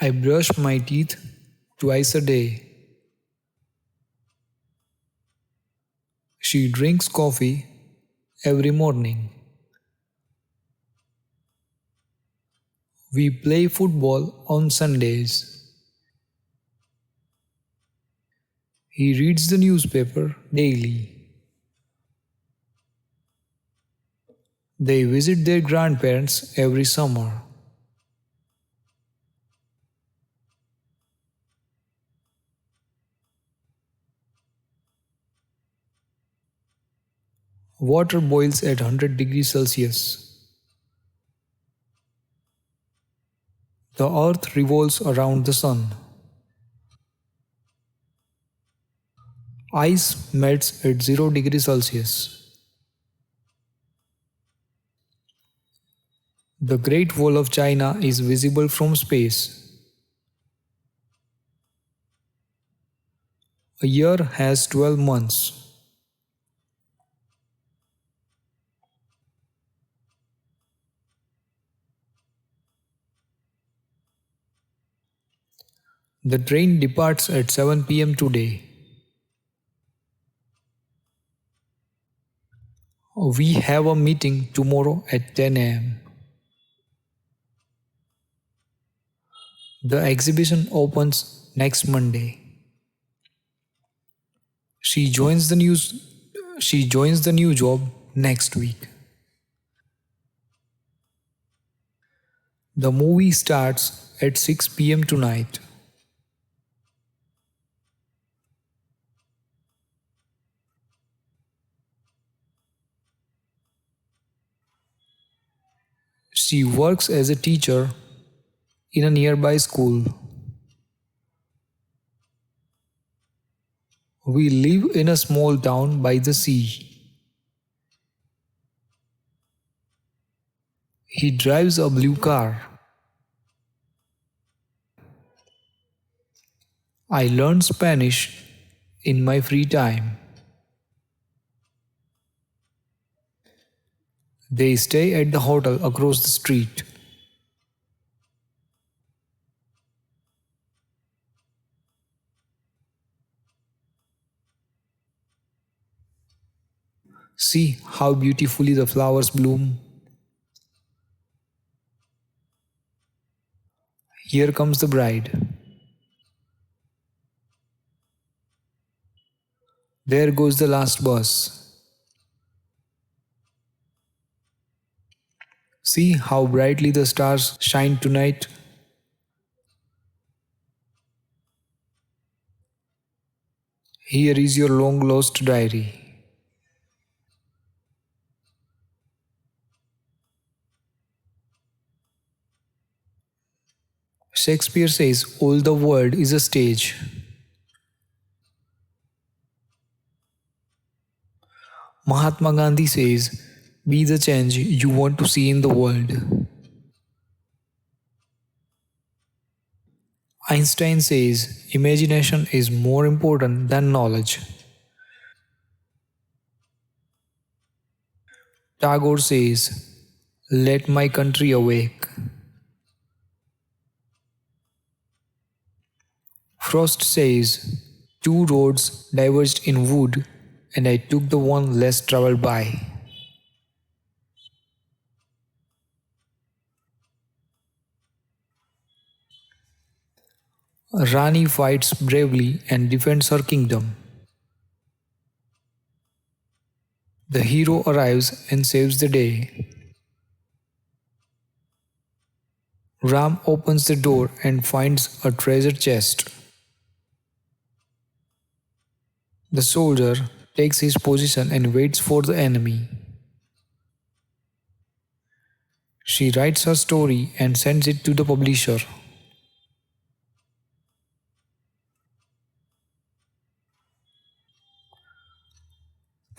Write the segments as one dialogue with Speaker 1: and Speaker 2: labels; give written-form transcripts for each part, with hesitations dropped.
Speaker 1: I brush my teeth twice a day. She drinks coffee every morning. We play football on Sundays. He reads the newspaper daily. They visit their grandparents every summer. Water boils at 100 degrees Celsius. The earth revolves around the sun. Ice melts at 0 degrees Celsius. The Great Wall of China is visible from space. A year has 12 months. The train departs at 7 p.m. today. We have a meeting tomorrow at 10 a.m. The exhibition opens next Monday. She joins the news she joins the new job next week. The movie starts at 6 p.m. tonight. She works as a teacher in a nearby school. We live in a small town by the sea. He drives a blue car. I learn Spanish in my free time. They stay at the hotel across the street. See how beautifully the flowers bloom. Here comes the bride. There goes the last bus. See how brightly the stars shine tonight. Here is your long lost diary. Shakespeare says all the world is a stage. Mahatma Gandhi says, be the change you want to see in the world. Einstein says, imagination is more important than knowledge. Tagore says, let my country awake. Frost says, two roads diverged in wood, and I took the one less traveled by. Rani fights bravely and defends her kingdom. The hero arrives and saves the day. Ram opens the door and finds a treasure chest. The soldier takes his position and waits for the enemy. She writes her story and sends it to the publisher.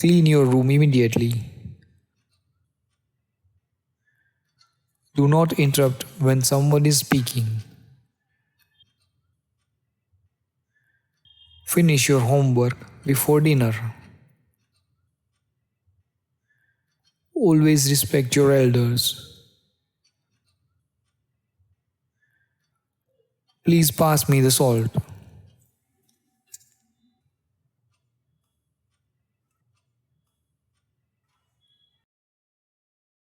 Speaker 1: Clean your room immediately. Do not interrupt when someone is speaking. Finish your homework before dinner. Always respect your elders. Please pass me the salt.